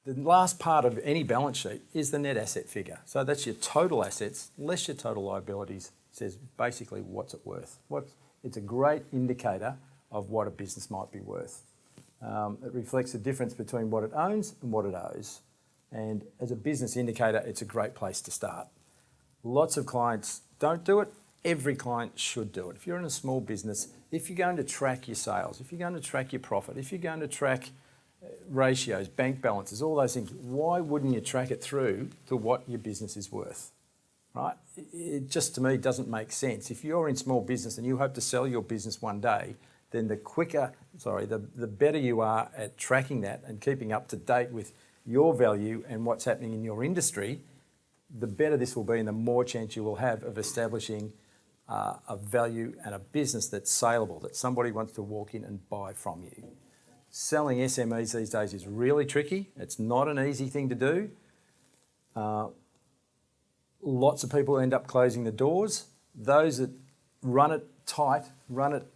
The last part of any balance sheet is the net asset figure. So that's your total assets, less your total liabilities, says basically what's it worth. It's a great indicator of what a business might be worth. It reflects the difference between what it owns and what it owes. And as a business indicator, it's a great place to start. Lots of clients don't do it. Every client should do it. If you're in a small business, if you're going to track your sales, if you're going to track your profit, if you're going to track ratios, bank balances, all those things, why wouldn't you track it through to what your business is worth, right? It just, to me, doesn't make sense. If you're in small business and you hope to sell your business one day, then the better you are at tracking that and keeping up to date with your value and what's happening in your industry, the better this will be and the more chance you will have of establishing a value and a business that's saleable, that somebody wants to walk in and buy from you. Selling SMEs these days is really tricky. It's not an easy thing to do. Lots of people end up closing the doors. Those that run it tight, run it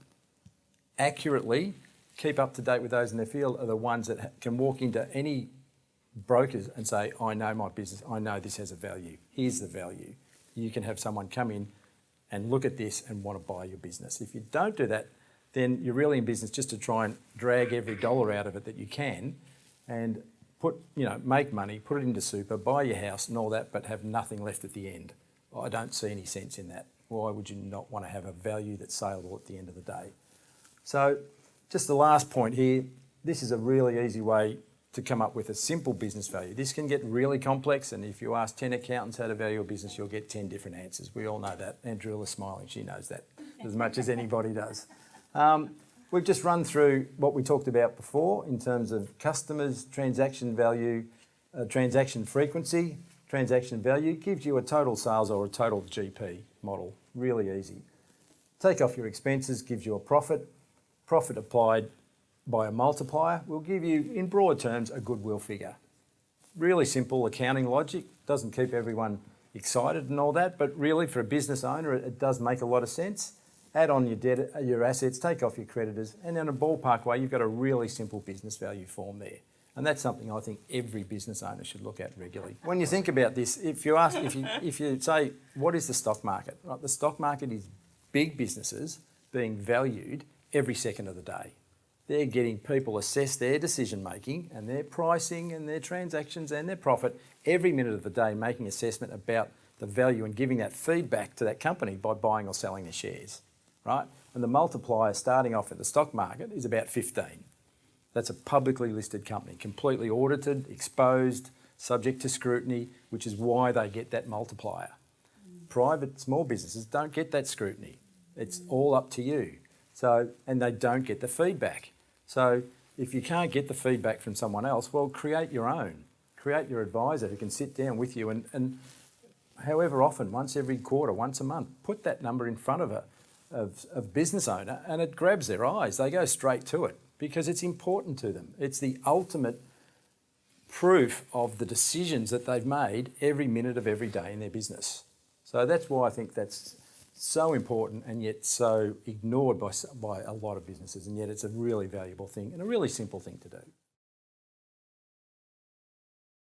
accurately, keep up to date with those in their field are the ones that can walk into any brokers and say, I know my business, I know this has a value. Here's the value. You can have someone come in and look at this and want to buy your business. If you don't do that, then you're really in business just to try and drag every dollar out of it that you can and make money, put it into super, buy your house and all that, but have nothing left at the end. I don't see any sense in that. Why would you not want to have a value that's saleable at the end of the day? So just the last point here, this is a really easy way to come up with a simple business value. This can get really complex, and if you ask 10 accountants how to value a business, you'll get 10 different answers. We all know that. Andrew is smiling, she knows that as much as anybody does. We've just run through what we talked about before in terms of customers, transaction value, transaction frequency, transaction value, gives you a total sales or a total GP model, really easy. Take off your expenses, gives you a profit. Profit applied by a multiplier will give you, in broad terms, a goodwill figure. Really simple accounting logic, doesn't keep everyone excited and all that, but really for a business owner, it does make a lot of sense. Add on your debt, your assets, take off your creditors, and in a ballpark way, you've got a really simple business value form there. And that's something I think every business owner should look at regularly. When you think about this, if you say, what is the stock market? Right, the stock market is big businesses being valued every second of the day. They're getting people assess their decision making and their pricing and their transactions and their profit every minute of the day, making assessment about the value and giving that feedback to that company by buying or selling their shares, right? And the multiplier starting off at the stock market is about 15. That's a publicly listed company, completely audited, exposed, subject to scrutiny, which is why they get that multiplier. Private small businesses don't get that scrutiny. It's all up to you. And they don't get the feedback. So if you can't get the feedback from someone else, well, create your own. Create your advisor who can sit down with you and however often, once every quarter, once a month, put that number in front of a business owner and it grabs their eyes. They go straight to it because it's important to them. It's the ultimate proof of the decisions that they've made every minute of every day in their business. So that's why I think that's so important and yet so ignored by a lot of businesses, and yet it's a really valuable thing and a really simple thing to do.